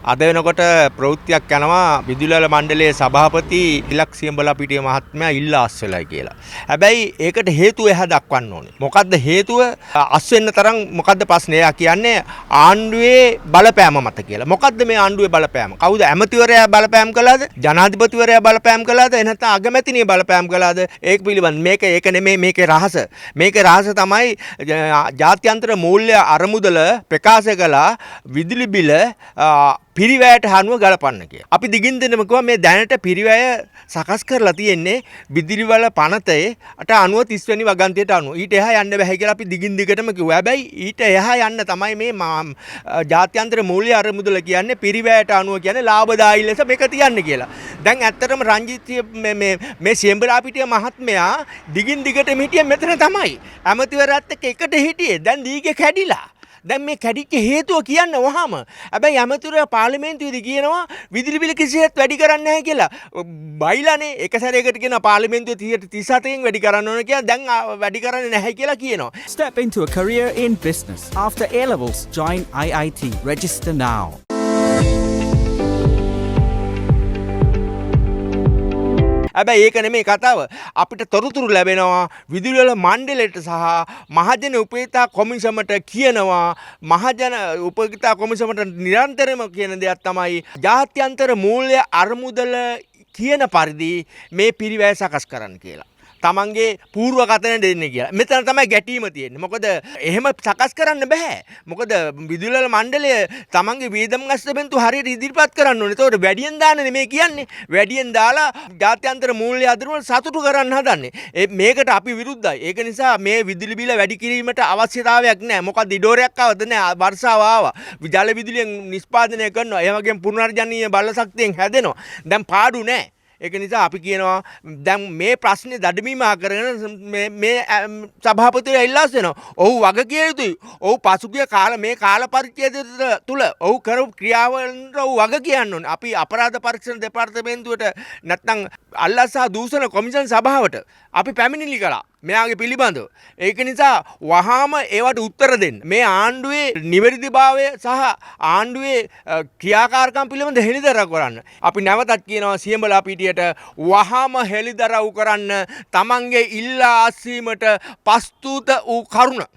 අද වෙනකොට ප්‍රවෘත්තියක් යනවා විදුලි මණ්ඩලයේ සභාපති තිලක් සියඹලාපිටිය මහත්මයා ඉල්ලා අස් වෙලයි කියලා. හැබැයි ඒකට හේතුව එහා දක්වන්න ඕනේ. මොකද්ද හේතුව? අස් වෙන්න තරම් මොකද්ද ප්‍රශ්නේ? එයා කියන්නේ ආණ්ඩුවේ බලපෑම මත කියලා. මොකද්ද මේ ආණ්ඩුවේ බලපෑම? කවුද ඇමතිවරයා බලපෑම් කළාද? ජනාධිපතිවරයා බලපෑම් කළාද? එහෙනම් අගමැතිනිය බලපෑම් කළාද? ඒක පිළිබඳ ඒක නෙමෙයි මේකේ රහස. මේකේ රහස තමයි ජාත්‍යන්තර මූල්‍ය අරමුදල ප්‍රකාශ කළා විදුලි බිල පිරිවැයට හනුව ගලපන්න කියලා. අපි දිගින් දෙනම කිව්වා මේ දැනට පිරිවැය සකස් කරලා තියෙන්නේ විදුලි වල පනතේ අට 90 30 වෙනි වගන්තියට අනුව. ඊට එහා යන්න බෑ කියලා අපි දිගින් දිගටම කිව්වා. හැබැයි ඊට එහා යන්න තමයි මේ ජාත්‍යන්තර මූල්‍ය අරමුදල කියන්නේ පිරිවැයට අනුව කියන්නේ ලාභදායී ලෙස මේක තියන්නේ කියලා. දැන් ඇත්තටම රංජිත් මේ සියඹලාපිටිය මහත්මයා දිගින් දිගටම හිටියේ මෙතන තමයි. ඇමතිවරයාත් එක්ක එකට හිටියේ. දැන් දීගේ කැඩිලා. දැන් මේ කැඩිච්ච හේතුව කියන්න වහම හැබැයි ඇමතිවරයා පාර්ලිමේන්තුවේදී කියනවා විදුලි බිල කිසිසේත් වැඩි කරන්නේ නැහැ කියලා. බයිලානේ එක සැරයකට කියන පාර්ලිමේන්තුවේ 37න් වැඩි කරන්න ඕන කියලා දැන් වැඩි කරන්නේ නැහැ කියලා කියනවා. Step into a career in business. After A levels, join IIT. Register now. හැබැයි ඒක නෙමෙයි කතාව. අපිට තොරතුරු ලැබෙනවා විදුලි වල මණ්ඩලයට සහ මහජන උපේක්ෂා කොමිසමට කියනවා මහජන උපේක්ෂා කොමිසමට නිරන්තරම කියන දෙයක් තමයි ජාත්‍යන්තර මූල්‍ය අරමුදල කියන පරිදි මේ පිරිවැය සකස් කරන්න කියලා. තමන්ගේ පූර්ව කතන දෙන්න කියලා. මෙතන තමයි ගැටීම තියෙන්නේ. මොකද එහෙම සකස් කරන්න බෑ. මොකද විදුලි වල මණ්ඩලය තමන්ගේ වේදම් ගස්තබෙන්තු හරියට ඉදිරිපත් කරන්න ඕනේ. ඒතකොට වැඩියෙන් දාන්නේ මේ කියන්නේ. වැඩියෙන් දාලා ජාත්‍යන්තර මූල්‍ය අදරුවල සතුටු කරන්න හදන්නේ. මේකට අපි විරුද්ධයි. ඒක නිසා මේ විදුලි බිල වැඩි කිරීමට අවශ්‍යතාවයක් නැහැ. මොකද ඉඩෝරයක් ආවද නැහැ. වර්ෂාව ආවා. ජල විදුලියෙන් නිෂ්පාදනය කරනවා. ඒ වගේම පුනර්ජනනීය බල ශක්තියෙන් හැදෙනවා. දැන් පාඩු නැහැ. ඒක නිසා අපි කියනවා දැන් මේ ප්‍රශ්නේ දඩමීමා කරගෙන මේ සභාපතිවරයා ඉල්ලාස් වෙනවා. ඔහු වග කිය යුතුයි. ඔහු පසුගිය මේ කාල පරිච්ඡේදය තුල ඔහු කරපු ක්‍රියාවලට ඔහු වග කියන්න ඕනේ. අපි අපරාධ පරීක්ෂණ දෙපාර්තමේන්තුවට නැත්නම් අල්ලස් සහ දූෂණ කොමිෂන් සභාවට අපි පැමිණිලි කළා. මෙයාගේ පිළිබඳව. ඒක නිසා වහාම ඒවට උත්තර දෙන්න. මේ ආණ්ඩුවේ නිවැරදිභාවය සහ ආණ්ඩුවේ ක්‍රියාකාරකම් පිළිබඳ හෙළිදරව් කරන්න. අපි නැවතත් කියනවා සියඹලාපිටියට වහාම හෙළිදරව් කරන්න තමන්ගේ ඉල්ලා අස්වීමට ප්‍රස්තුත වූ කරුණ